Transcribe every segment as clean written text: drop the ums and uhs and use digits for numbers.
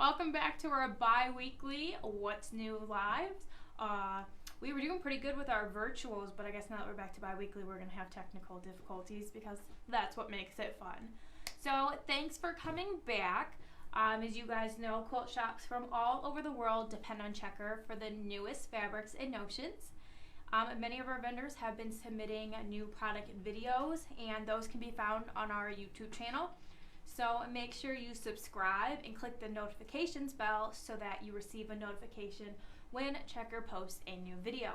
Welcome back to our bi-weekly What's New Lives. We were doing pretty good with our virtuals, but I guess now that we're back to bi-weekly, we're going to have technical difficulties because that's what makes it fun. So thanks for coming back. As you guys know, quilt shops from all over the world depend on Checker for the newest fabrics and notions. Many of our vendors have been submitting new product videos, and those can be found on our YouTube channel. So make sure you subscribe and click the notifications bell so that you receive a notification when Checker posts a new video.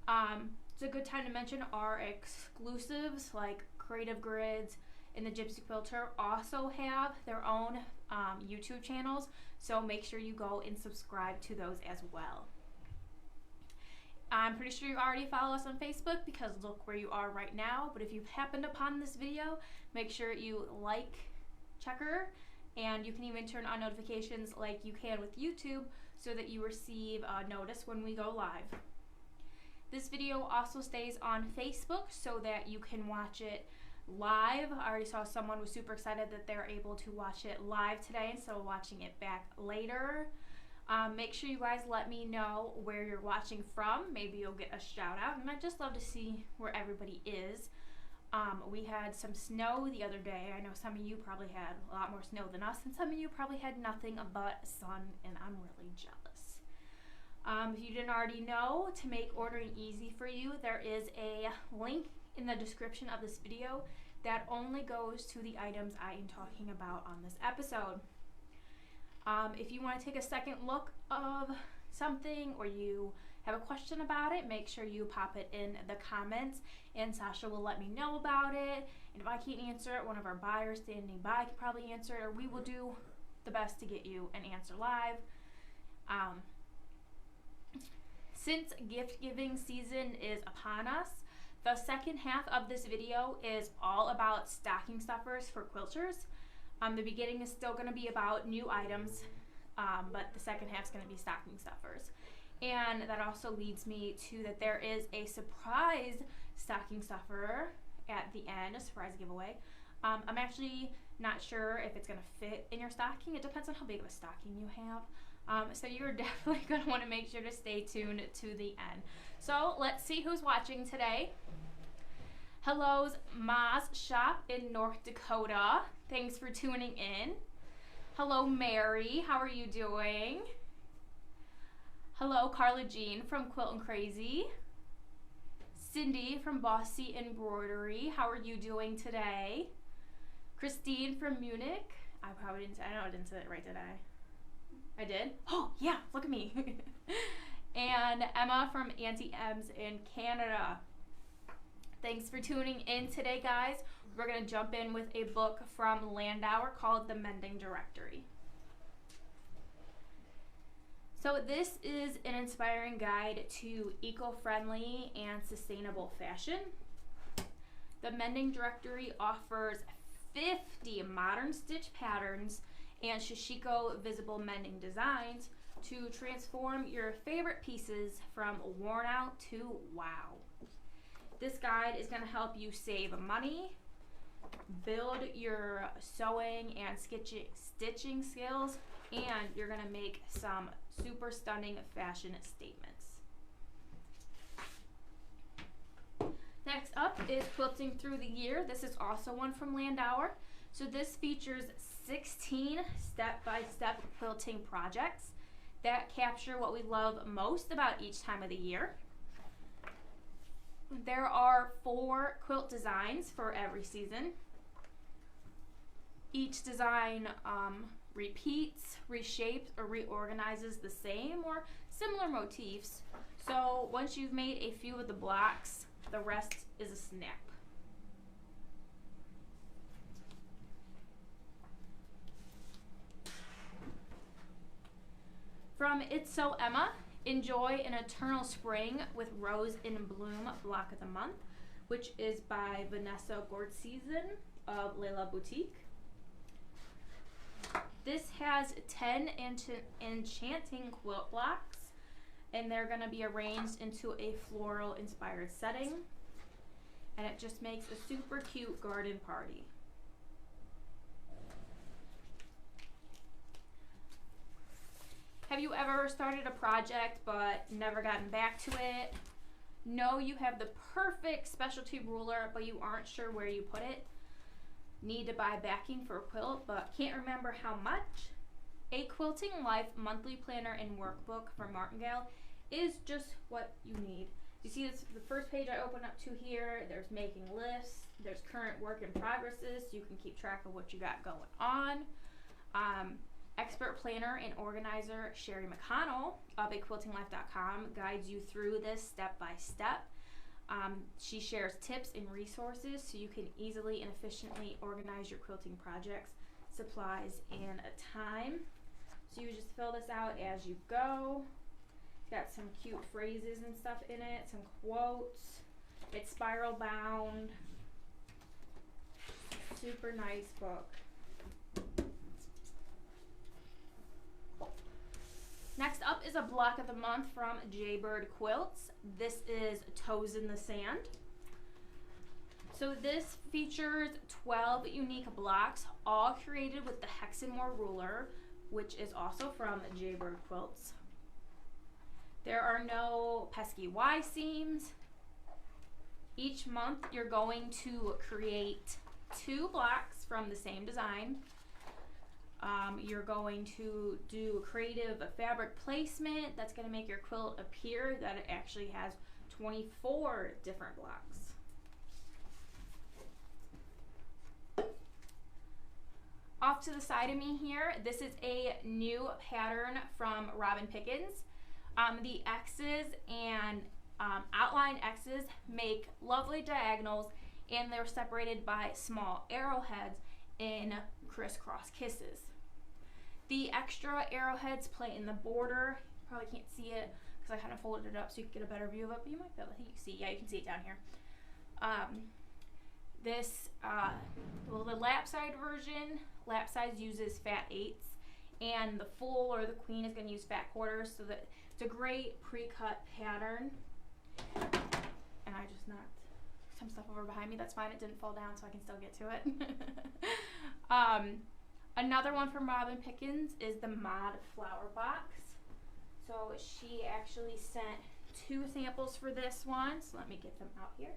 It's a good time to mention our exclusives like Creative Grids and the Gypsy Quilter also have their own YouTube channels, so make sure you go and subscribe to those as well. I'm pretty sure you already follow us on Facebook because look where you are right now, but if you've happened upon this video, make sure you like Checker, and you can even turn on notifications like you can with YouTube so that you receive a notice when we go live. This video also stays on Facebook so that you can watch it live. I already saw someone was super excited that they're able to watch it live today instead of watching it back later. Make sure you guys let me know where you're watching from. Maybe you'll get a shout out, and I'd just love to see where everybody is. We had some snow the other day. I know some of you probably had a lot more snow than us, and some of you probably had nothing but sun, and I'm really jealous. If you didn't already know, to make ordering easy for you, there is a link in the description of this video that only goes to the items I am talking about on this episode. If you want to take a second look of something or you have a question about it, make sure you pop it in the comments and Sasha will let me know about it. And if I can't answer it, one of our buyers standing by can probably answer it, or we will do the best to get you an answer live. Since gift giving season is upon us, the second half of this video is all about stocking stuffers for quilters. The beginning is still going to be about new items, but the second half is going to be stocking stuffers. And that also leads me to that there is a surprise stocking stuffer at the end, a surprise giveaway. I'm actually not sure if it's going to fit in your stocking. It depends on how big of a stocking you have. So you're definitely going to want to make sure to stay tuned to the end. So let's see who's watching today. Hello's Ma's Shop in North Dakota. Thanks for tuning in. Hello, Mary. How are you doing? Hello, Carla Jean from Quilt and Crazy. Cindy from Bossy Embroidery. How are you doing today? Christine from Munich. I know I didn't say it right, did I? I did? Oh, yeah, look at me. And Emma from Auntie M's in Canada. Thanks for tuning in today, guys. We're going to jump in with a book from Landauer called The Mending Directory. So this is an inspiring guide to eco-friendly and sustainable fashion. The Mending Directory offers 50 modern stitch patterns and Shishiko visible mending designs to transform your favorite pieces from worn out to wow. This guide is going to help you save money, build your sewing and stitching skills, and you're going to make some super stunning fashion statements. Next up is Quilting Through the Year. This is also one from Landauer. So this features 16 step-by-step quilting projects that capture what we love most about each time of the year. There are 4 quilt designs for every season. Each design repeats, reshapes, or reorganizes the same or similar motifs. So once you've made a few of the blocks, the rest is a snap. From It's So Emma, enjoy an eternal spring with Rose in Bloom block of the month, which is by Vanessa Gordseason of Layla Boutique. This has 10 enchanting quilt blocks, and they're going to be arranged into a floral inspired setting, and it just makes a super cute garden party. Have you ever started a project but never gotten back to it? Know you have the perfect specialty ruler, but you aren't sure where you put it? Need to buy backing for a quilt, but can't remember how much? A Quilting Life monthly planner and workbook from Martingale is just what you need. You see this, the first page I open up to here, there's making lists, there's current work in progresses, so you can keep track of what you got going on. Expert planner and organizer Sherry McConnell of quiltinglife.com guides you through this step by step. She shares tips and resources so you can easily and efficiently organize your quilting projects, supplies, and time. So you just fill this out as you go. Got some cute phrases and stuff in it, some quotes. It's spiral bound. Super nice book. Next up is a block of the month from Jaybird Quilts. This is Toes in the Sand. So this features 12 unique blocks, all created with the Hexamore ruler, which is also from Jaybird Quilts. There are no pesky Y seams. Each month you're going to create 2 blocks from the same design. You're going to do creative fabric placement that's going to make your quilt appear that it actually has 24 different blocks. Off to the side of me here, this is a new pattern from Robin Pickens. The X's and outline X's make lovely diagonals, and they're separated by small arrowheads in crisscross kisses. The extra arrowheads play in the border. You probably can't see it because I kind of folded it up so you can get a better view of it, but you might be able to see. Yeah, you can see it down here. The lap side version, lap size uses fat 8s, and the full or the queen is going to use fat quarters, so that it's a great pre-cut pattern. And I just knocked some stuff over behind me. That's fine, it didn't fall down, so I can still get to it. Another one from Robin Pickens is the Mod Flower Box. So she actually sent 2 samples for this one, so let me get them out here.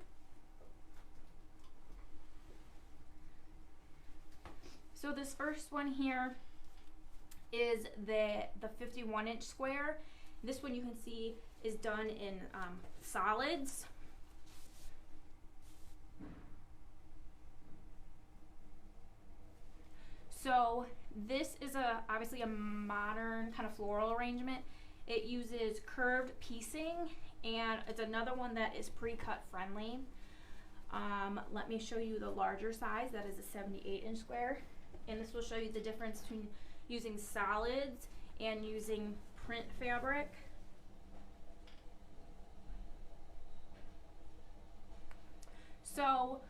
So this first one here is the 51-inch square. This one you can see is done in solids. So this is obviously a modern kind of floral arrangement. It uses curved piecing, and it's another one that is pre-cut friendly. Let me show you the larger size. That is a 78-inch square, and this will show you the difference between using solids and using print fabric. So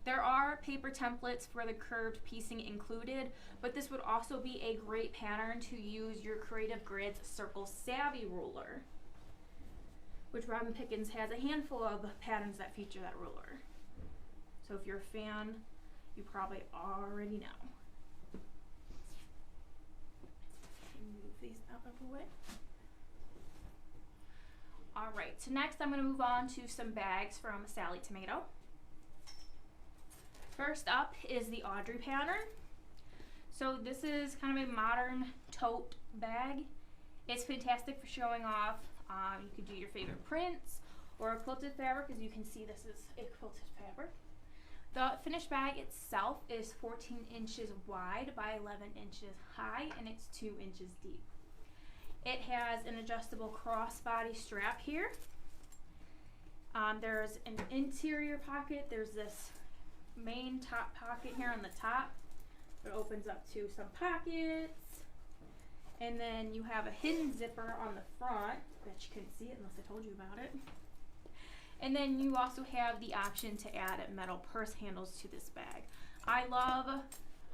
there are paper templates for the curved piecing included, but this would also be a great pattern to use your Creative Grids Circle Savvy ruler, which Robin Pickens has a handful of patterns that feature that ruler. So if you're a fan, you probably already know. Move these out of the way. All right, so next I'm going to move on to some bags from Sally Tomato. First up is the Audrey Pattern. So this is kind of a modern tote bag. It's fantastic for showing off. You could do your favorite prints or a quilted fabric. As you can see, this is a quilted fabric. The finished bag itself is 14 inches wide by 11 inches high, and it's 2 inches deep. It has an adjustable crossbody strap here. There's an interior pocket. There's this main top pocket here on the top. It opens up to some pockets, and then you have a hidden zipper on the front. Bet you couldn't see it unless I told you about it. And then you also have the option to add metal purse handles to this bag. I love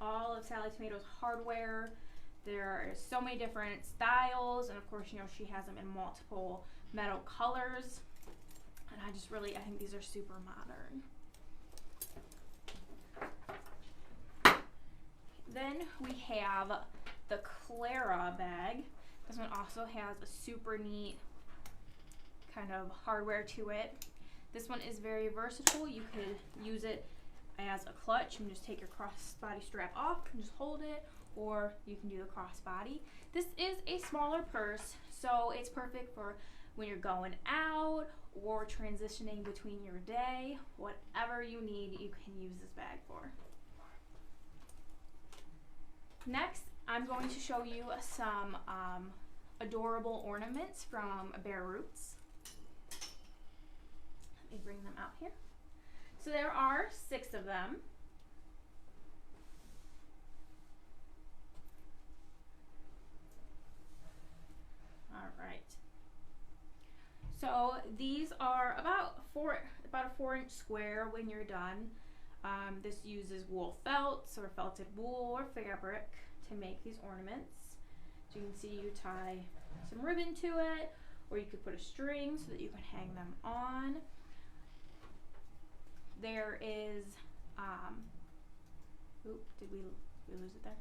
all of Sally Tomato's hardware. There are so many different styles, and of course, you know, she has them in multiple metal colors. And I think these are super modern. Then we have the Clara Bag. This one also has a super neat kind of hardware to it. This one is very versatile. You could use it as a clutch. You can just take your crossbody strap off and just hold it, or you can do the crossbody. This is a smaller purse, so it's perfect for when you're going out or transitioning between your day. Whatever you need, you can use this bag for. Next, I'm going to show you some adorable ornaments from Bare Roots. Let me bring them out here. So there are 6 of them. All right. So these are about a 4-inch square when you're done. This uses wool felts or felted wool or fabric to make these ornaments. So you can see you tie some ribbon to it, or you could put a string so that you can hang them on. There is, oop, did we lose it there?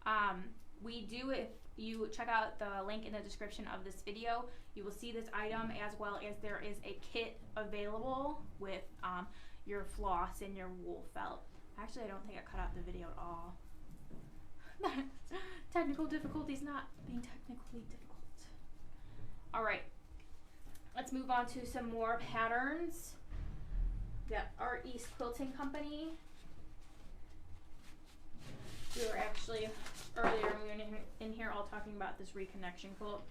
Yeah. We do, if you check out the link in the description of this video, you will see this item, as well as there is a kit available with your floss and your wool felt. Actually, I don't think I cut out the video at all. Technical difficulties not being technically difficult. All right, let's move on to some more patterns. We got our Oesd Quilting Company. We were actually earlier we were in here all talking about this reconnection quilt.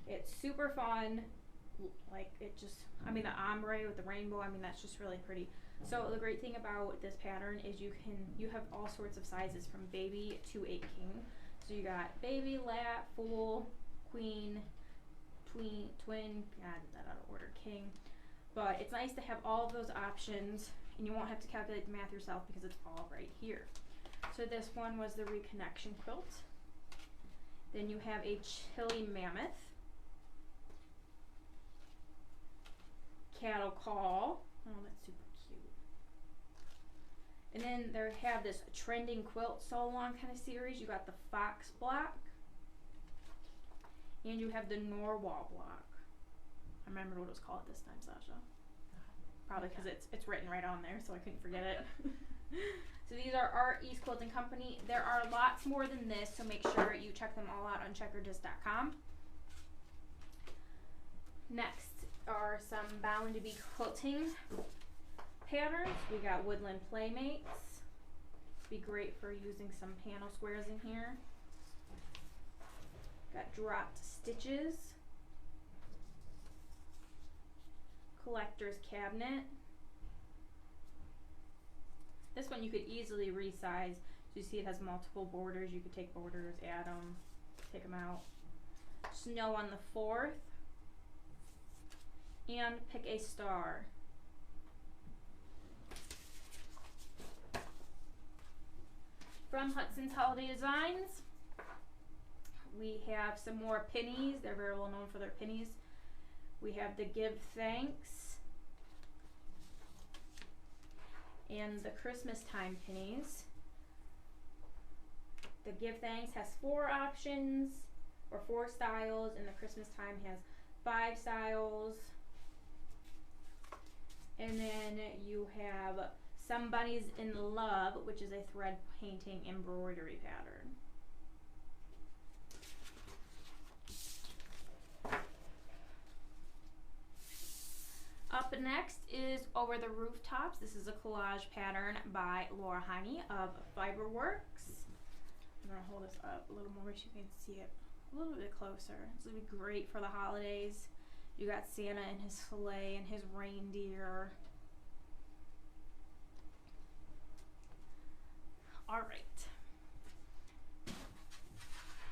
It's super fun. Like, it just, I mean, the ombre with the rainbow, I mean, that's just really pretty. So the great thing about this pattern is you have all sorts of sizes from baby to a king. So you got baby, lat, full, queen, twin, God, that out of order, king. But it's nice to have all of those options, and you won't have to calculate the math yourself because it's all right here. So this one was the reconnection quilt. Then you have a chili mammoth, cattle call. Oh, that's super cute. And then they have this trending quilt so long kind of series. You got the fox block, and you have the Norwal block. I remember what it was called this time, Sasha. Probably because it's written right on there, so I couldn't forget it. So these are our Oesd Quilting Company. There are lots more than this, so make sure you check them all out on checkerdisc.com. Next are some Bound to Be Quilting patterns. We got Woodland Playmates. Be great for using some panel squares in here. Got Dropped Stitches. Collector's Cabinet. This one you could easily resize. So you see it has multiple borders. You could take borders, add them, take them out. Snow on the 4th. And Pick a Star. From Hudson's Holiday Designs, we have some more pennies. They're very well known for their pennies. We have the Give Thanks and the Christmas time pennies. The Give Thanks has 4 options, or 4 styles, and the Christmas time has 5 styles. And then you have Somebody's in Love, which is a thread painting embroidery pattern. Up next is Over the Rooftops. This is a collage pattern by Laura Heine of Fiberworks. I'm going to hold this up a little more so you can see it a little bit closer. This will be great for the holidays. You got Santa and his sleigh and his reindeer. All right.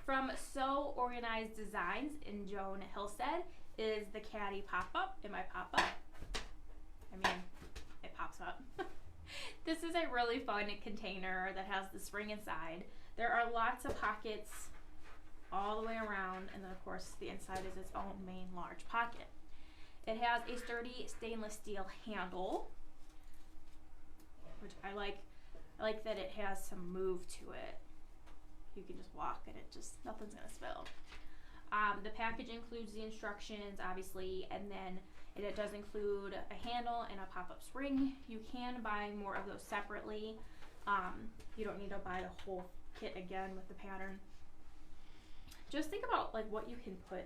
From So Organized Designs in Joan Hillstead is the Caddy Pop-Up. It might pop up. I mean, it pops up. This is a really fun container that has the spring inside. There are lots of pockets all the way around, and then of course the inside is its own main large pocket. It has a sturdy stainless steel handle, which I like. I like that it has some move to it. You can just walk and it just, nothing's gonna spill. The package includes the instructions, obviously, and then it does include a handle and a pop-up spring. You can buy more of those separately. You don't need to buy the whole kit again with the pattern. Just think about like what you can put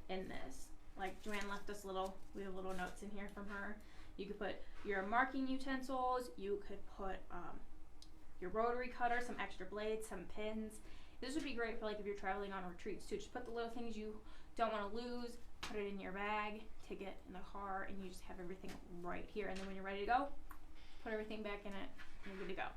in this. Like Joanne left us we have little notes in here from her. You could put your marking utensils. You could put your rotary cutter, some extra blades, some pins. This would be great for like if you're traveling on retreats too. Just put the little things you don't want to lose, put it in your bag, take it in the car, and you just have everything right here. And then when you're ready to go, put everything back in it, and you're good to go.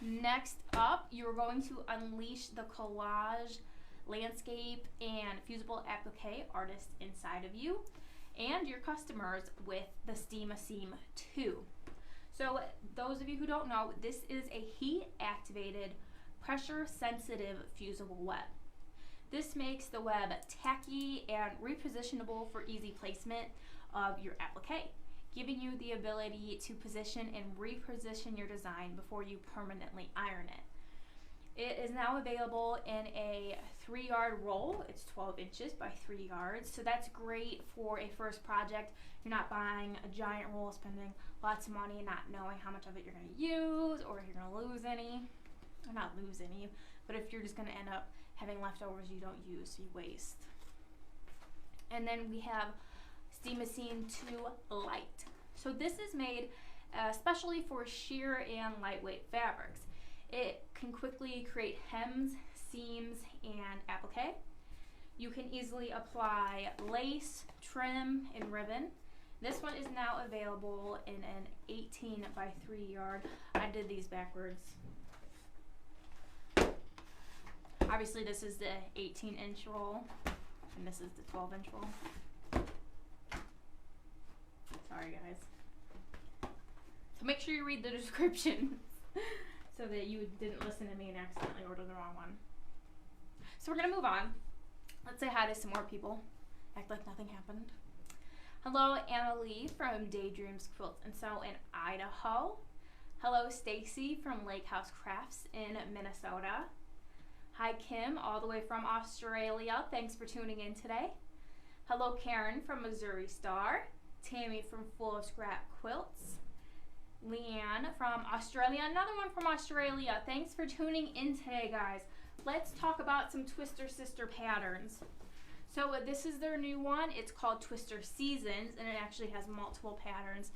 Next up, you're going to unleash the collage, landscape, and fusible applique artist inside of you and your customers with the Steema Seam 2. So those of you who don't know, this is a heat-activated, pressure-sensitive fusible web. This makes the web tacky and repositionable for easy placement of your applique, giving you the ability to position and reposition your design before you permanently iron it. It is now available in a 3-yard roll. It's 12 inches by 3 yards, so that's great for a first project. You're not buying a giant roll, spending lots of money and not knowing how much of it you're going to use or if you're going to lose any. Or not lose any, but if you're just going to end up having leftovers you don't use, so you waste. And then we have Steema Seam 2 Light. So this is made especially for sheer and lightweight fabrics. It can quickly create hems, seams, and applique. You can easily apply lace, trim, and ribbon. This one is now available in an 18 by 3 yard. I did these backwards. Obviously this is the 18-inch roll, and this is the 12-inch roll. Sorry guys. So make sure you read the description so that you didn't listen to me and accidentally order the wrong one. So we're gonna move on. Let's say hi to some more people. Act like nothing happened. Hello, Anna Lee from Daydreams Quilts and Sew in Idaho. Hello, Stacy from Lake House Crafts in Minnesota. Hi, Kim, all the way from Australia. Thanks for tuning in today. Hello, Karen from Missouri Star. Tammy from Full of Scrap Quilts. Leanne from Australia, another one from Australia. Thanks for tuning in today, guys. Let's talk about some Twister Sister patterns. So this is their new one. It's called Twister Seasons, and it actually has multiple patterns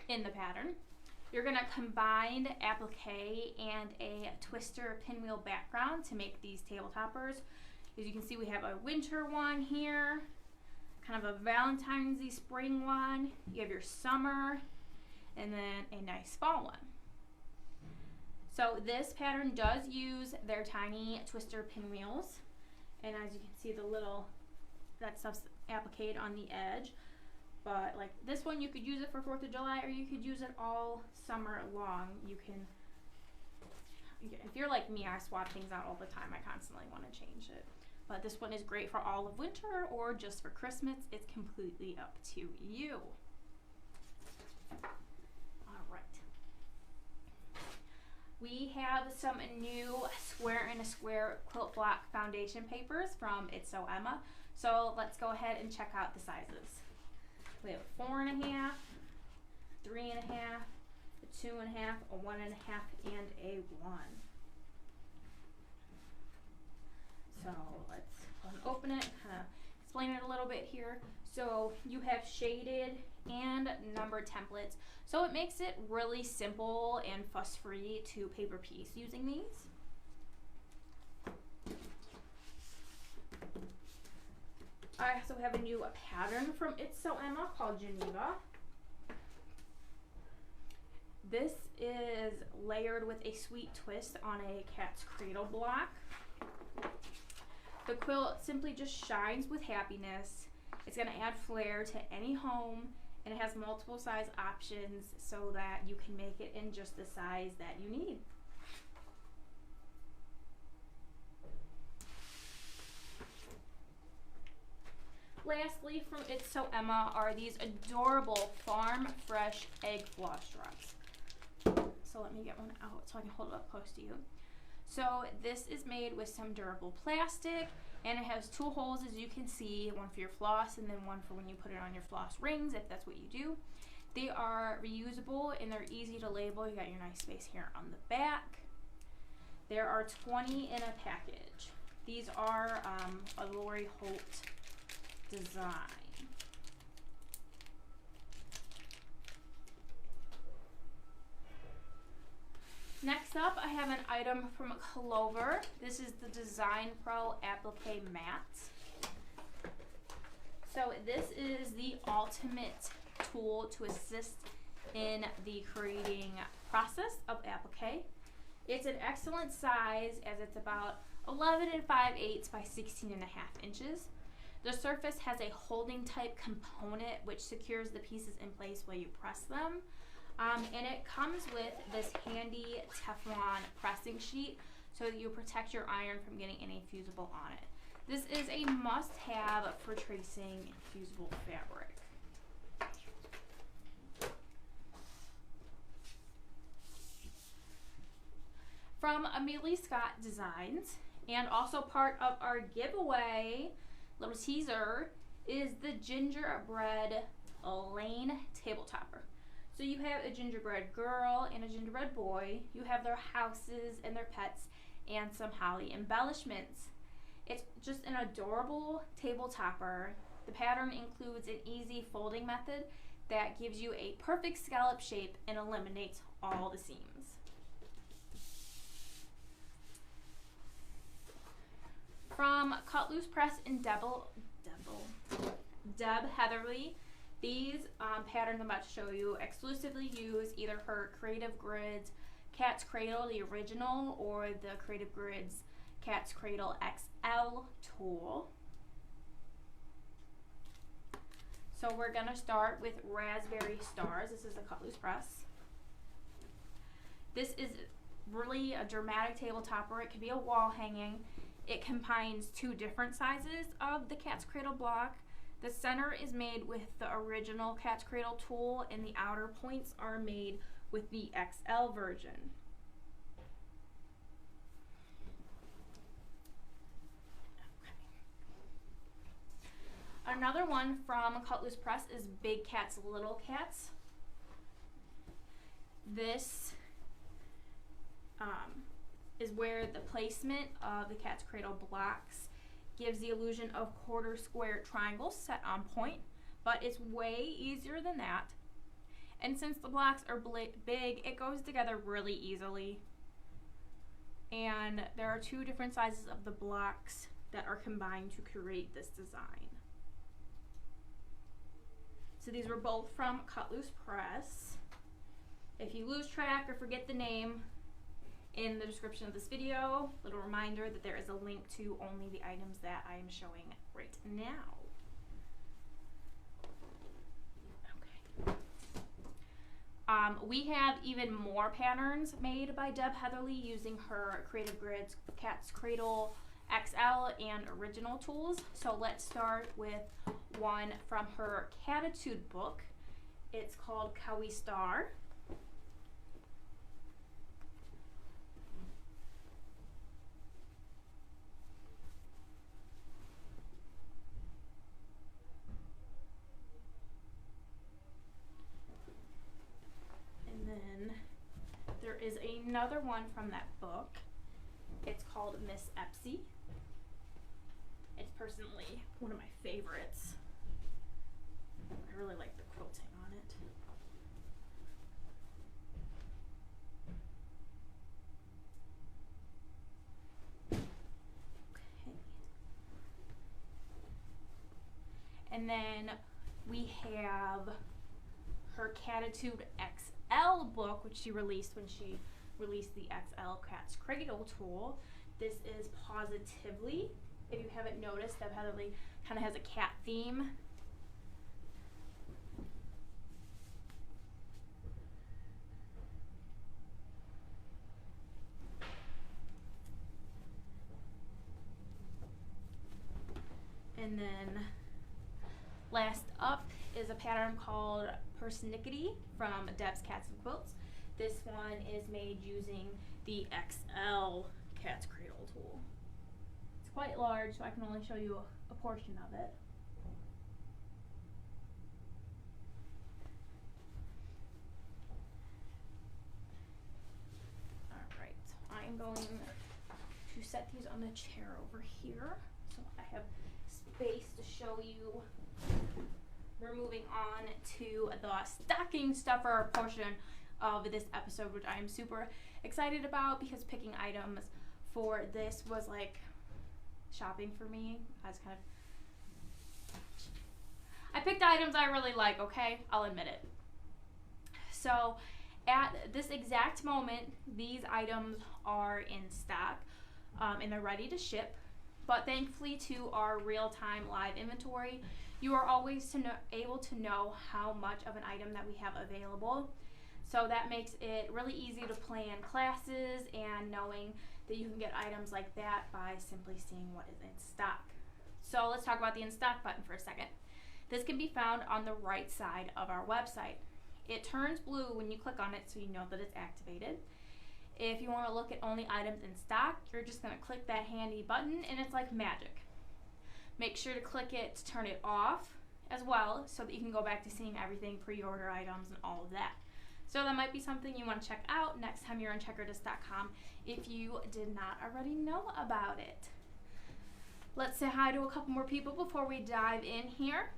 in the pattern. You're gonna combine applique and a twister pinwheel background to make these table toppers. As you can see, we have a winter one here, kind of a Valentine's-y spring one. You have your summer, and then a nice fall one. So this pattern does use their tiny twister pinwheels, and as you can see, that stuff's appliqued on the edge. But like this one, you could use it for 4th of July, or you could use it all summer long. You can, if you're like me, I swap things out all the time. I constantly want to change it. But this one is great for all of winter or just for Christmas. It's completely up to you. We have some new square and a square quilt block foundation papers from It's So Emma. So let's go ahead and check out the sizes. We have 4.5, 3.5, a 2.5, a 1.5, and a 1. So let's open it, kind of explain it a little bit here. So you have shaded and numbered templates. So it makes it really simple and fuss-free to paper piece using these. I also have a new pattern from It's So Emma called Geneva. This is layered with a sweet twist on a cat's cradle block. The quilt simply just shines with happiness. It's going to add flair to any home, and it has multiple size options so that you can make it in just the size that you need. Lastly, from It's So Emma are these adorable Farm Fresh Egg Floss straps. So let me get one out so I can hold it up close to you. So this is made with some durable plastic, and it has 2 holes, as you can see, one for your floss and then one for when you put it on your floss rings, if that's what you do. They are reusable and they're easy to label. You got your nice space here on the back. There are 20 in a package. These are a Lori Holt design. Next up, I have an item from Clover. This is the Design Pro Applique Mat. So this is the ultimate tool to assist in the creating process of applique. It's an excellent size, as it's about 11 5/8 by 16.5 inches. The surface has a holding type component which secures the pieces in place while you press them. And it comes with this handy Teflon pressing sheet so that you protect your iron from getting any fusible on it. This is a must-have for tracing fusible fabric. From Amelie Scott Designs, and also part of our giveaway, little teaser, is the Gingerbread Elaine table topper. So you have a gingerbread girl and a gingerbread boy. You have their houses and their pets and some holly embellishments. It's just an adorable table topper. The pattern includes an easy folding method that gives you a perfect scallop shape and eliminates all the seams. From Cut Loose Press and Deb Heatherly, these patterns I'm about to show you exclusively use either her Creative Grids Cat's Cradle, the original, or the Creative Grids Cat's Cradle XL tool. So we're gonna start with Raspberry Stars. This is a Cut Loose Press. This is really a dramatic table topper. It could be a wall hanging. It combines 2 different sizes of the Cat's Cradle block. The center is made with the original Cat's Cradle tool, and the outer points are made with the XL version. Okay. Another one from Cut Loose Press is Big Cats, Little Cats. This is where the placement of the Cat's Cradle blocks gives the illusion of quarter square triangles set on point, but it's way easier than that. And since the blocks are big, it goes together really easily. And there are 2 different sizes of the blocks that are combined to create this design. So these were both from Cut Loose Press. If you lose track or forget the name, in the description of this video, little reminder that there is a link to only the items that I am showing right now. Okay. We have even more patterns made by Deb Heatherly using her Creative Grids Cat's Cradle XL and original tools. So let's start with one from her Cattitude book. It's called Cowie Star. There is another one from that book. It's called Miss Epsy. It's personally one of my favorites. I really like the quilting on it. Okay. And then we have her Cattitude XL book, which she released when she released the XL Cat's Cradle tool. This is Positively. If you haven't noticed, Deb Heatherly kind of has a cat theme. And then Last up is a pattern called Persnickety from Deb's Cats and Quilts. This one is made using the XL Cat's Cradle tool. It's quite large, so I can only show you a portion of it. Alright, so I'm going to set these on the chair over here so I have space to show you. We're moving on to the stocking stuffer portion of this episode, which I am super excited about because picking items for this was like shopping for me. I picked items I really like, okay? I'll admit it. So at this exact moment, these items are in stock and they're ready to ship. But thankfully to our real-time live inventory, you are always able to know how much of an item that we have available. So that makes it really easy to plan classes and knowing that you can get items like that by simply seeing what is in stock. So let's talk about the in stock button for a second. This can be found on the right side of our website. It turns blue when you click on it so you know that it's activated. If you want to look at only items in stock, you're just going to click that handy button and it's like magic. Make sure to click it to turn it off as well so that you can go back to seeing everything, pre-order items and all of that. So that might be something you want to check out next time you're on checkerdist.com if you did not already know about it. Let's say hi to a couple more people before we dive in here.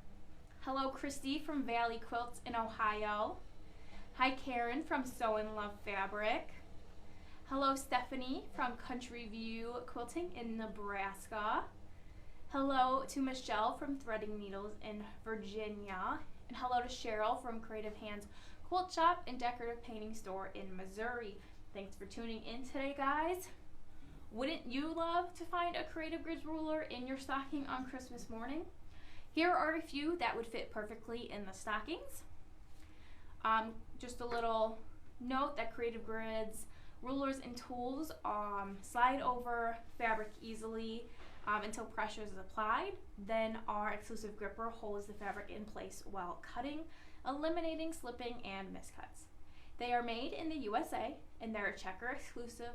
Hello Christy from Valley Quilts in Ohio. Hi Karen from Sew and Love Fabric. Hello Stephanie from Country View Quilting in Nebraska. Hello to Michelle from Threading Needles in Virginia. And hello to Cheryl from Creative Hands Quilt Shop and Decorative Painting Store in Missouri. Thanks for tuning in today, guys. Wouldn't you love to find a Creative Grids ruler in your stocking on Christmas morning? Here are a few that would fit perfectly in the stockings. Just a little note that Creative Grids rulers and tools slide over fabric easily until pressure is applied. Then our exclusive gripper holds the fabric in place while cutting, eliminating slipping and miscuts. They are made in the USA and they're a checker exclusive.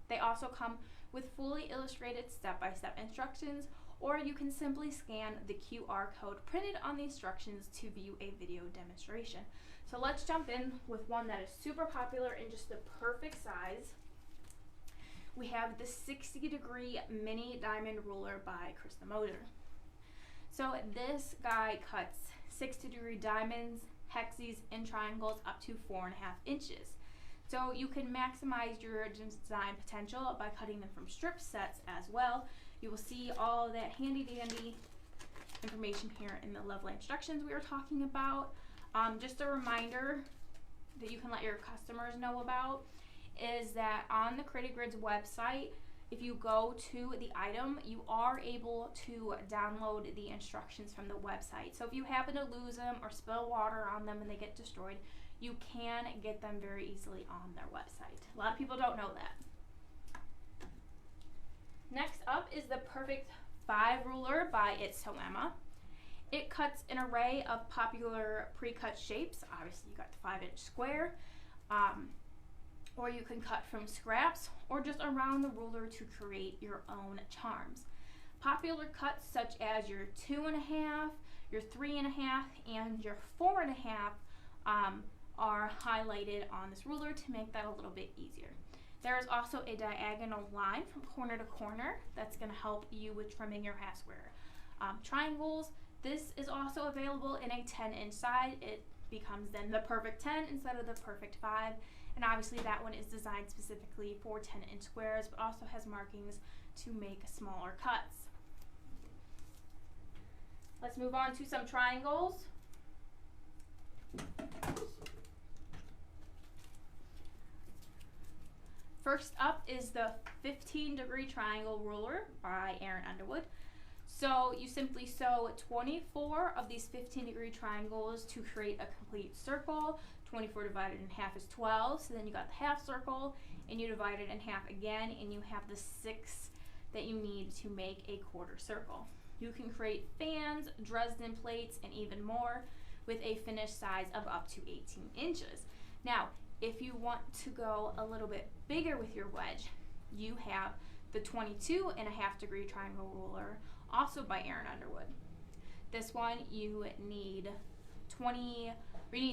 They also come with fully illustrated step-by-step instructions, or you can simply scan the QR code printed on the instructions to view a video demonstration. So let's jump in with one that is super popular in just the perfect size. We have the 60-degree mini diamond ruler by Krista Moser. So this guy cuts 60-degree diamonds, hexes, and triangles up to 4.5 inches. So you can maximize your design potential by cutting them from strip sets as well. You will see all that handy dandy information here in the lovely instructions we were talking about. Just a reminder that you can let your customers know about is that on the Creative Grids website, if you go to the item, you are able to download the instructions from the website. So if you happen to lose them or spill water on them and they get destroyed, you can get them very easily on their website. A lot of people don't know that. Next up is the Perfect 5 ruler by It's So Emma. It cuts an array of popular pre-cut shapes. Obviously you got the 5-inch square, or you can cut from scraps or just around the ruler to create your own charms. Popular cuts such as your 2.5, your 3.5, and your 4.5 are highlighted on this ruler to make that a little bit easier. There is also a diagonal line from corner to corner that's going to help you with trimming your half square triangles. This is also available in a 10-inch size. It becomes then the perfect 10 instead of the perfect 5. And obviously that one is designed specifically for 10-inch squares, but also has markings to make smaller cuts. Let's move on to some triangles. First up is the 15-degree triangle ruler by Underwood. So you simply sew 24 of these 15-degree triangles to create a complete circle. 24 divided in half is 12, so then you got the half circle, and you divide it in half again, and you have the 6 that you need to make a quarter circle. You can create fans, Dresden plates, and even more with a finished size of up to 18 inches. Now, if you want to go a little bit bigger with your wedge, you have the 22.5-degree triangle ruler, also by Underwood. This one you need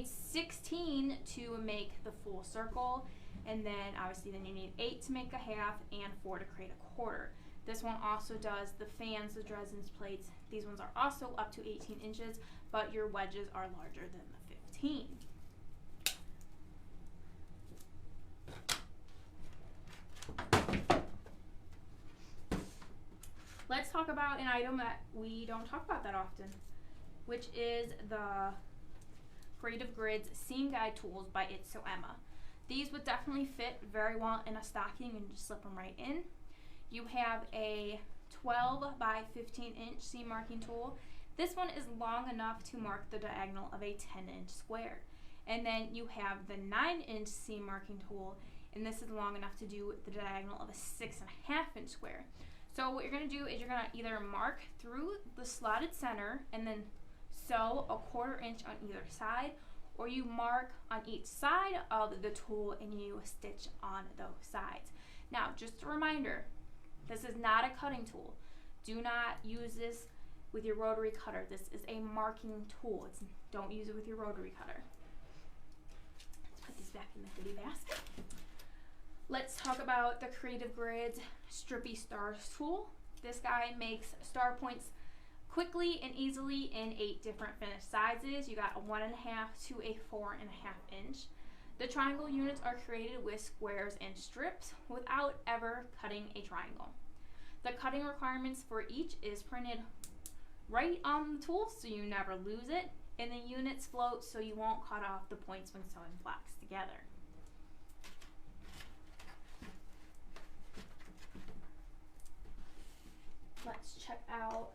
16 to make the full circle, and then obviously then you need 8 to make a half and 4 to create a quarter. This one also does the fans, the Dresden plates. These ones are also up to 18 inches, but your wedges are larger than the 15. Let's talk about an item that we don't talk about that often, which is the Creative Grids Seam Guide Tools by It's So Emma. These would definitely fit very well in a stocking and just slip them right in. You have a 12 by 15 inch seam marking tool. This one is long enough to mark the diagonal of a 10-inch square. And then you have the 9-inch seam marking tool, and this is long enough to do the diagonal of a 6.5-inch square. So what you're going to do is you're going to either mark through the slotted center and then sew a 1/4 inch on either side, or you mark on each side of the tool and you stitch on those sides. Now, just a reminder, this is not a cutting tool. Do not use this with your rotary cutter. This is a marking tool. Don't use it with your rotary cutter. Let's put these back in the goodie basket. Let's talk about the Creative Grids Strippy Stars tool. This guy makes star points quickly and easily in 8 different finished sizes. You got a 1.5 to a 4.5 inch. The triangle units are created with squares and strips without ever cutting a triangle. The cutting requirements for each is printed right on the tool so you never lose it, and the units float so you won't cut off the points when sewing blocks together. Let's check out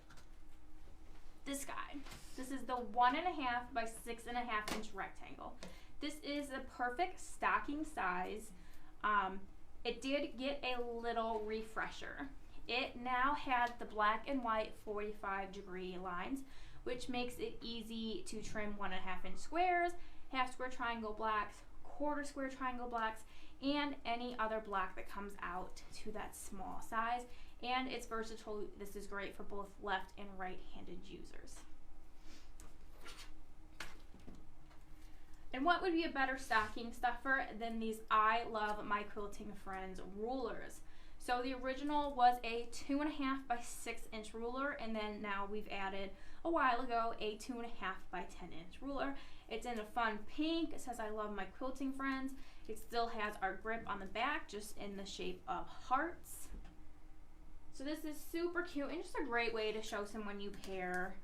this guy. This is the 1.5 by 6.5 inch rectangle. This is the perfect stocking size. It did get a little refresher. It now has the black and white 45-degree lines, which makes it easy to trim 1.5 inch squares, half square triangle blocks, 1/4 square triangle blocks, and any other block that comes out to that small size. And it's versatile. This is great for both left and right-handed users. And what would be a better stocking stuffer than these I Love My Quilting Friends rulers? So the original was a 2.5 by 6 inch ruler, and then now we've added a while ago a 2.5 by 10 inch ruler. It's in a fun pink. It says I love my quilting friends. It still has our grip on the back, just in the shape of hearts. So this is super cute and just a great way to show someone you care.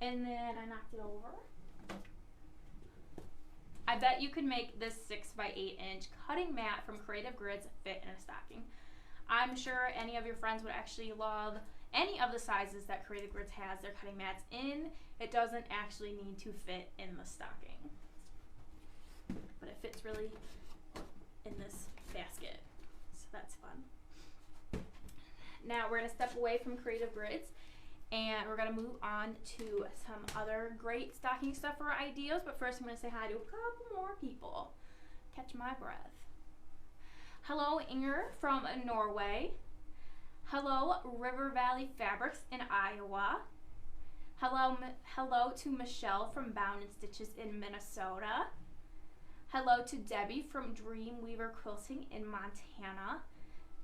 And then I knocked it over. I bet you could make this 6 by 8 inch cutting mat from Creative Grids fit in a stocking. I'm sure any of your friends would actually love any of the sizes that Creative Grids has their cutting mats in. It doesn't actually need to fit in the stocking, but it fits really in this basket, so that's fun. Now we're going to step away from Creative Grids and we're going to move on to some other great stocking stuffer ideas, but first I'm going to say hi to a couple more people. Catch my breath. Hello Inger from Norway. Hello River Valley Fabrics in Iowa. Hello to Michelle from Bound and Stitches in Minnesota. Hello to Debbie from Dreamweaver Quilting in Montana.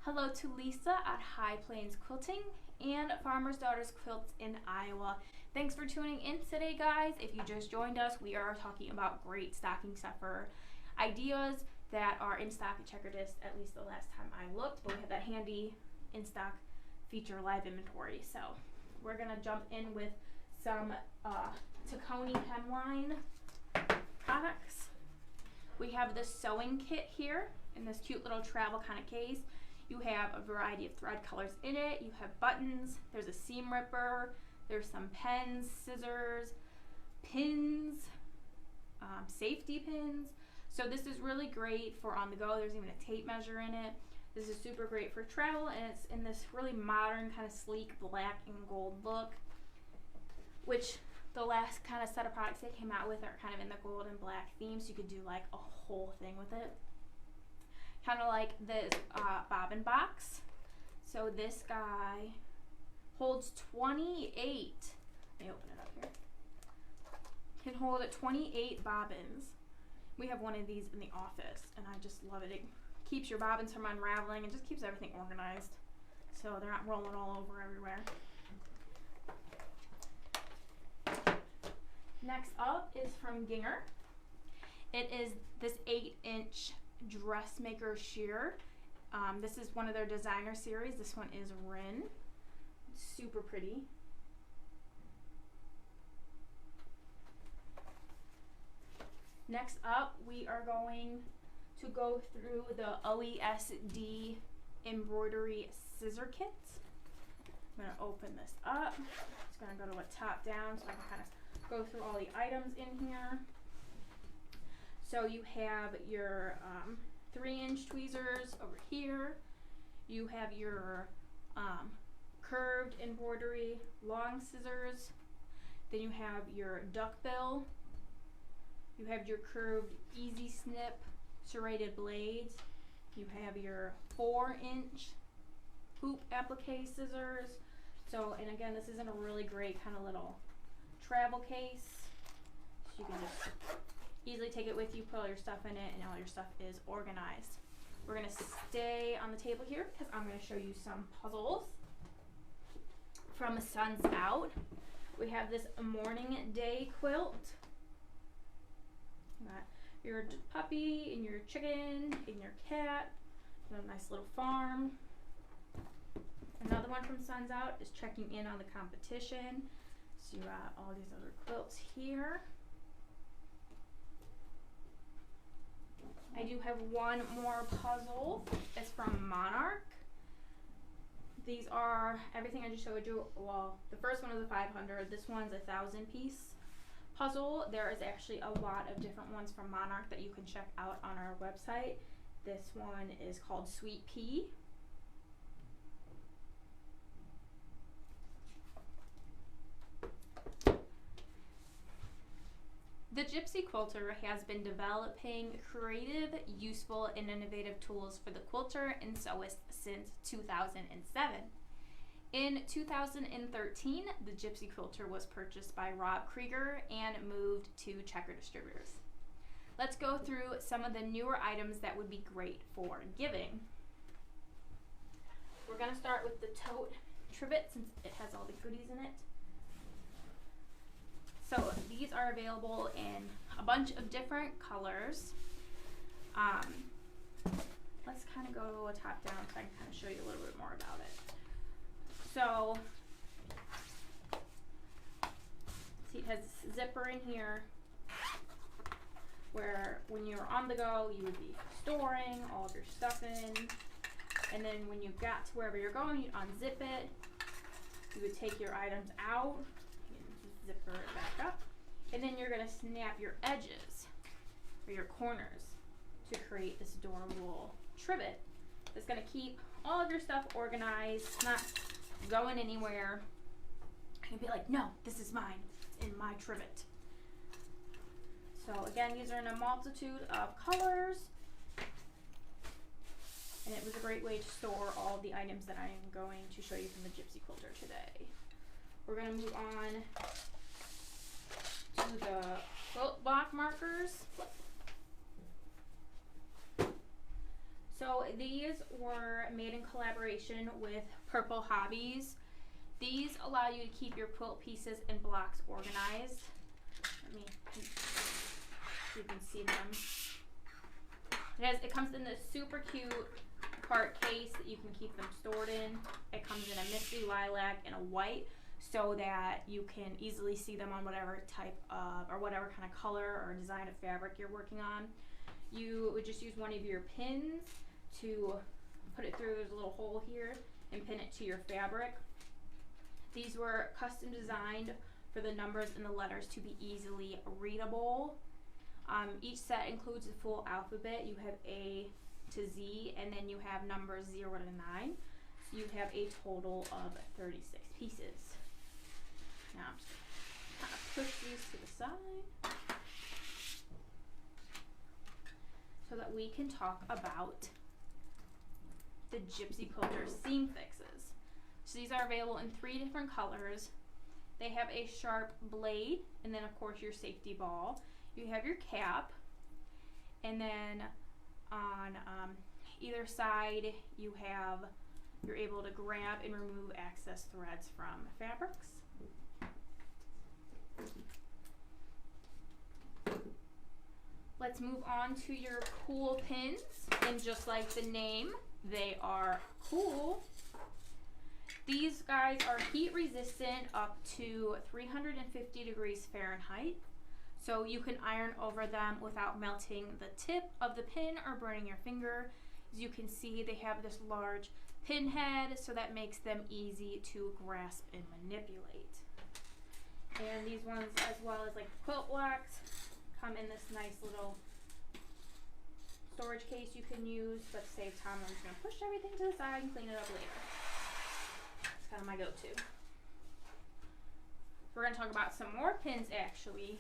Hello to Lisa at High Plains Quilting and Farmer's Daughters Quilts in Iowa. Thanks for tuning in today, guys. If you just joined us, we are talking about great stocking stuffer ideas that are in stock at Checker Disc, at least the last time I looked, but we have that handy in stock feature live inventory. So we're gonna jump in with some Taconi hemline products. We have this sewing kit here in this cute little travel kind of case. You have a variety of thread colors in it. You have buttons, there's a seam ripper, there's some pens, scissors, pins, safety pins. So this is really great for on the go. There's even a tape measure in it. This is super great for travel, and it's in this really modern kind of sleek black and gold look, which the last kind of set of products they came out with are kind of in the gold and black theme, so you could do like a whole thing with it. Kind of like this bobbin box. So this guy holds 28. Let me open it up here. Can hold 28 bobbins. We have one of these in the office, and I just love it. It keeps your bobbins from unraveling and just keeps everything organized, so they're not rolling all over everywhere. Next up is from Ginger. It is this 8-inch dressmaker shear. This is one of their designer series. This one is Rin. Super pretty. Next up, we are going to go through the Oesd embroidery scissor kits. I'm going to open this up. It's going to go to a top down so I can kind of go through all the items in here. So you have your 3-inch tweezers over here. You have your curved embroidery long scissors. Then you have your duckbill. You have your curved easy snip serrated blades. You have your 4-inch hoop applique scissors. So, and again, this is in a really great kind of little travel case. So you can just easily take it with you, put all your stuff in it, and all your stuff is organized. We're going to stay on the table here because I'm going to show you some puzzles from Suns Out. We have this morning day quilt. Got your puppy and your chicken and your cat. A nice little farm. Another one from Suns Out is checking in on the competition. So you got all these other quilts here. I do have one more puzzle. It's from Monarch. These are everything I just showed you. Well, the first one is a 500. This one's a 1,000-piece puzzle. There is actually a lot of different ones from Monarch that you can check out on our website. This one is called Sweet Pea. The Gypsy Quilter has been developing creative, useful, and innovative tools for the quilter and sewist since 2007. In 2013, the Gypsy Quilter was purchased by Rob Krieger and moved to Checker Distributors. Let's go through some of the newer items that would be great for giving. We're going to start with the Tote Trivet since it has all the goodies in it. So these are available in a bunch of different colors. Let's kind of go top down so I can kind of show you a little bit more about it. So, see, it has a zipper in here where when you're on the go, you would be storing all of your stuff in. And then when you got to wherever you're going, you'd unzip it. You would take your items out, zipper it back up, and then you're going to snap your edges or your corners to create this adorable trivet that's going to keep all of your stuff organized, not going anywhere. And be like, no, this is mine. It's in my trivet. So again, these are in a multitude of colors. And it was a great way to store all of the items that I am going to show you from the Gypsy Quilter today. We're going to move on to the quilt block markers. So these were made in collaboration with Purple Hobbies. These allow you to keep your quilt pieces and blocks organized. Let me see if you can see them. It comes in this super cute cart case that you can keep them stored in. It comes in a misty lilac and a white so that you can easily see them on whatever type of or whatever kind of color or design of fabric you're working on. You would just use one of your pins to put it through. There's a little hole here and pin it to your fabric. These were custom designed for the numbers and the letters to be easily readable. Each set includes a full alphabet. You have A to Z, and then you have numbers 0 to 9. So you have a total of 36 pieces. Now I'm just going to kind of push these to the side so that we can talk about the Gypsy Quilter seam fixes. So these are available in 3 different colors. They have a sharp blade, and then of course your safety ball. You have your cap, and then on either side you're able to grab and remove excess threads from fabrics. Let's move on to your cool pins, and just like the name, they are cool. These guys are heat resistant up to 350 degrees Fahrenheit, so you can iron over them without melting the tip of the pin or burning your finger. As you can see, they have this large pin head, so that makes them easy to grasp and manipulate. And these ones, as well as like quilt wax, come in this nice little storage case you can use, but to save time, I'm just going to push everything to the side and clean it up later. It's kind of my go-to. We're going to talk about some more pins actually.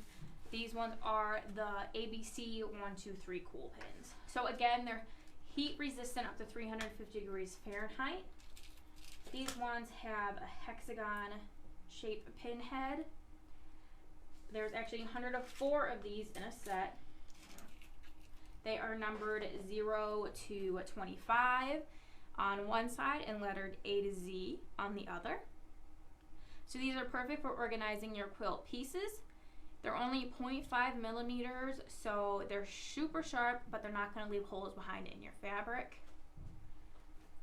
These ones are the ABC 123 cool pins. So again, they're heat resistant up to 350 degrees Fahrenheit. These ones have a hexagon shaped pin head. There's actually 104 of these in a set. They are numbered 0 to 25 on one side and lettered A to Z on the other. So these are perfect for organizing your quilt pieces. They're only 0.5 millimeters, so they're super sharp, but they're not going to leave holes behind in your fabric.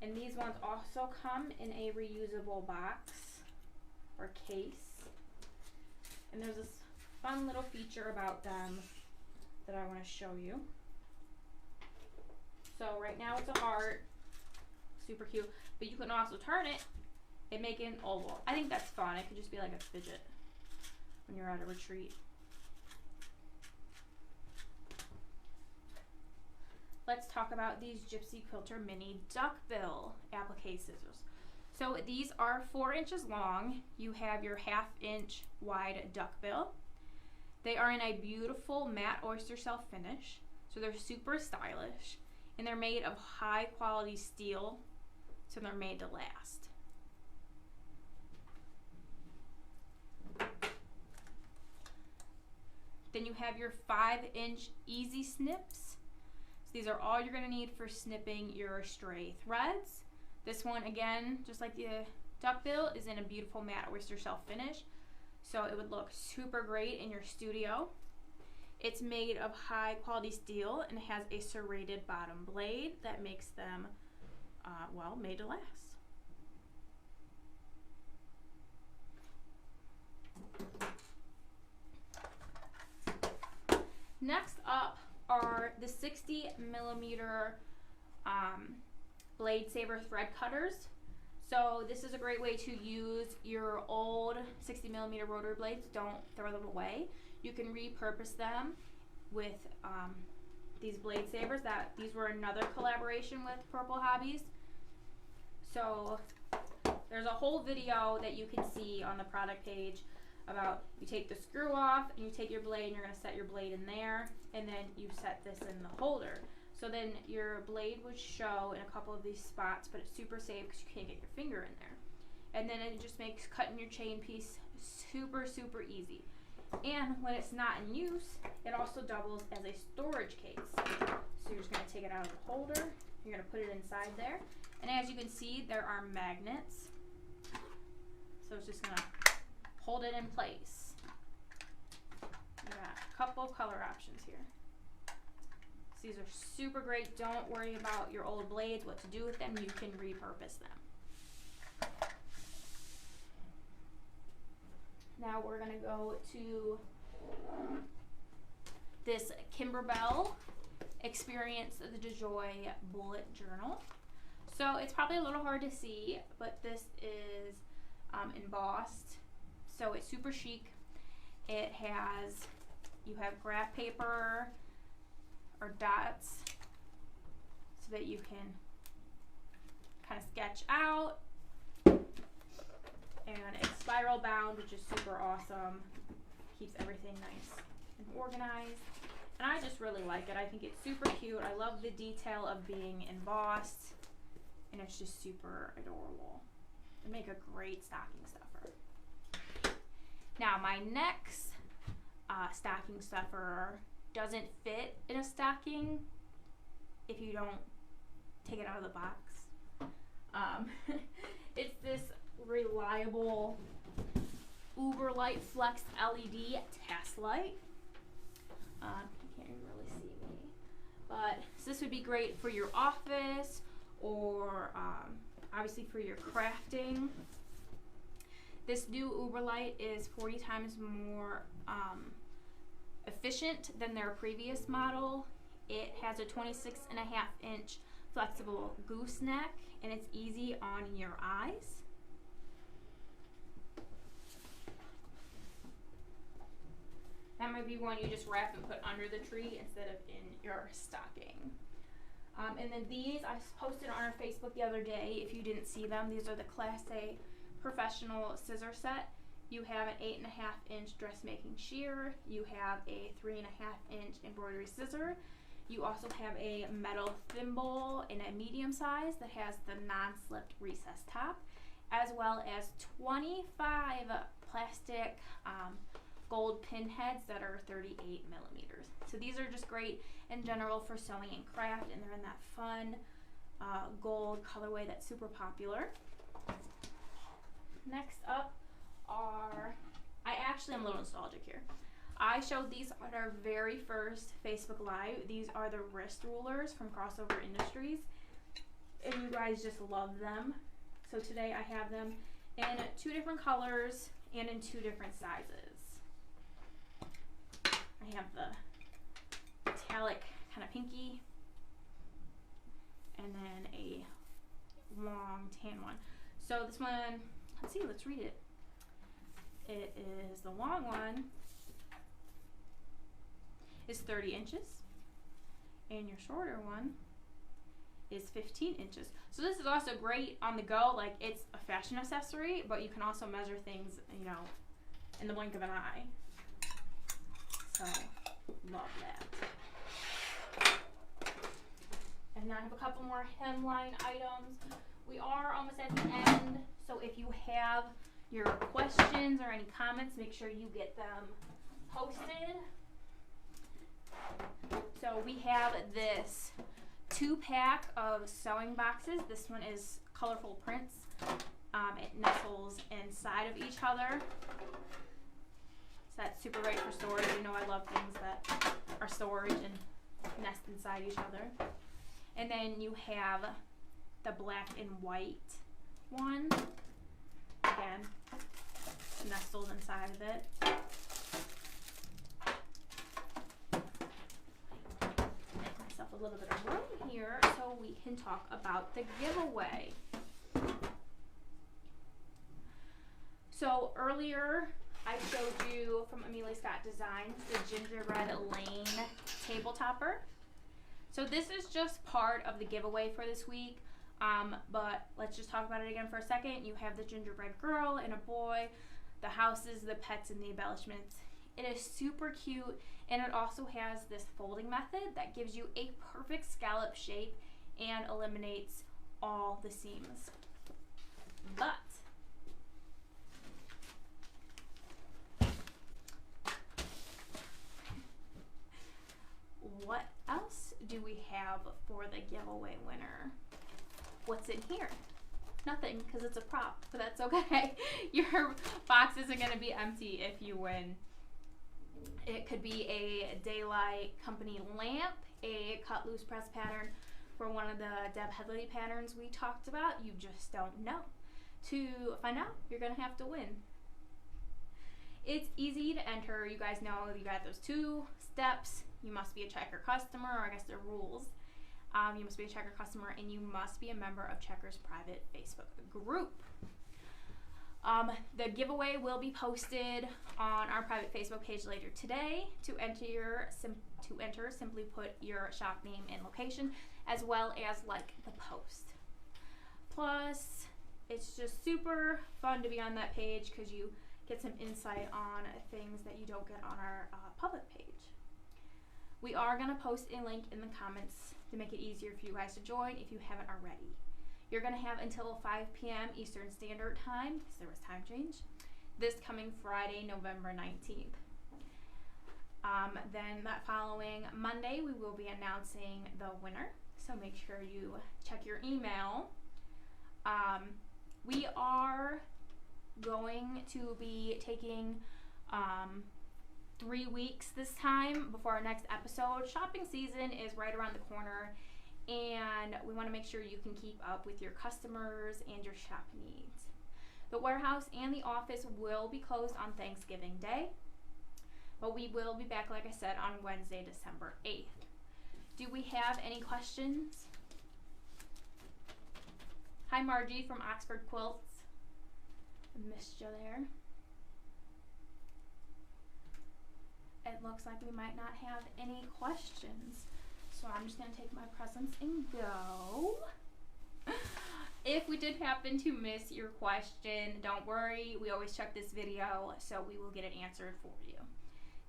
And these ones also come in a reusable box or case. And there's this fun little feature about them that I want to show you. So right now it's a heart, super cute, but you can also turn it and make it an oval. I think that's fun. It could just be like a fidget when you're at a retreat. Let's talk about these Gypsy Quilter mini duckbill applique scissors. So these are 4 inches long. You have your 1/2 inch wide duckbill. They are in a beautiful matte oyster shell finish, so they're super stylish, and they're made of high quality steel, so they're made to last. Then you have your 5-inch easy snips. So these are all you're going to need for snipping your stray threads. This one, again, just like the duckbill, is in a beautiful matte oyster shell finish, so it would look super great in your studio. It's made of high quality steel and has a serrated bottom blade that makes them, well, made to last. Next up are the 60 millimeter blade saver thread cutters. So this is a great way to use your old 60 millimeter rotary blades. Don't throw them away. You can repurpose them with these blade savers. These were another collaboration with Purple Hobbies. So there's a whole video that you can see on the product page about, you take the screw off and you take your blade and you're going to set your blade in there, and then you set this in the holder. So then your blade would show in a couple of these spots, but it's super safe because you can't get your finger in there. And then it just makes cutting your chain piece super, super easy. And when it's not in use, it also doubles as a storage case. So you're just going to take it out of the holder, you're going to put it inside there, and as you can see, there are magnets. So it's just going to hold it in place. You got a couple of color options here. So these are super great. Don't worry about your old blades, what to do with them. You can repurpose them. Now we're going to go to this Gingerbread Experience the Dejoy bullet journal. So it's probably a little hard to see, but this is embossed, so it's super chic. It has, you have graph paper or dots, of it you can kind of sketch out. And it's spiral bound, which is super awesome. Keeps everything nice and organized. And I just really like it. I think it's super cute. I love the detail of being embossed. And it's just super adorable. They make a great stocking stuffer. Now my next stocking stuffer doesn't fit in a stocking if you don't take it out of the box. It's this reliable Uber Light Flex LED test light. You can't really see me, but so this would be great for your office or obviously for your crafting. This new Uber Light is 40 times more efficient than their previous model. It has a 26.5-inch flexible gooseneck, and it's easy on your eyes. That might be one you just wrap and put under the tree instead of in your stocking. And then these I posted on our Facebook the other day. If you didn't see them, these are the Class A Professional Scissor Set. You have an 8.5-inch dressmaking shear. You have a 3.5-inch embroidery scissor. You also have a metal thimble in a medium size that has the non-slipped recessed top, as well as 25 plastic gold pin heads that are 38 millimeters. So these are just great in general for sewing and craft, and they're in that fun gold colorway that's super popular. Next up are, I actually am a little nostalgic here. I showed these on our very first Facebook Live. These are the wrist rulers from Crossover Industries, and you guys just love them. So today I have them in 2 different colors and in 2 different sizes. I have the metallic kind of pinky and then a long tan one. So this one, let's read it. It is, the long one is 30 inches and your shorter one is 15 inches. So this is also great on the go. Like, it's a fashion accessory, but you can also measure things, you know, in the blink of an eye. So, love that. And then I have a couple more hemline items. We are almost at the end, so if you have your questions or any comments, make sure you get them posted. So we have this 2-pack of sewing boxes. This one is colorful prints. It nestles inside of each other. So that's super great for storage. You know I love things that are storage and nest inside each other. And then you have the black and white one. Again, nestled inside of it. Make myself a little bit of room here so we can talk about the giveaway. So earlier I showed you from Amelia Scott Designs the Gingerbread Elaine table topper. So this is just part of the giveaway for this week, but let's just talk about it again for a second. You have the gingerbread girl and a boy, the houses, the pets, and the embellishments. It is super cute, and it also has this folding method that gives you a perfect scallop shape and eliminates all the seams. But what else do we have for the giveaway winner? What's in here? Nothing, because it's a prop, but that's okay. Your box isn't going to be empty if you win. It could be a Daylight Company lamp, a cut loose press pattern for one of the Deb Headley patterns we talked about. You just don't know. To find out, you're going to have to win. It's easy to enter. You guys know you got those 2 steps. You must be a Checker customer, or I guess they're rules. You must be a Checker customer, and you must be a member of Checker's private Facebook group. The giveaway will be posted on our private Facebook page later today. To enter your To enter, simply put your shop name and location, as well as like the post. Plus, it's just super fun to be on that page because you get some insight on things that you don't get on our public page. We are going to post a link in the comments to make it easier for you guys to join if you haven't already. You're going to have until 5 p.m. Eastern Standard Time, because there was time change, this coming Friday, November 19th. Then that following Monday, we will be announcing the winner, so make sure you check your email. We are going to be taking 3 weeks this time before our next episode. Shopping season is right around the corner, and we want to make sure you can keep up with your customers and your shop needs. The warehouse and the office will be closed on Thanksgiving Day, but we will be back, like I said, on Wednesday, December 8th. Do we have any questions? Hi, Margie from Oxford Quilts. I missed you there. It looks like we might not have any questions, so I'm just going to take my presents and go. If we did happen to miss your question, don't worry. We always check this video, so we will get it answered for you.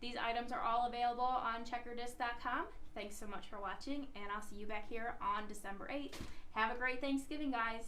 These items are all available on checkerdisc.com. Thanks so much for watching, and I'll see you back here on December 8th. Have a great Thanksgiving, guys.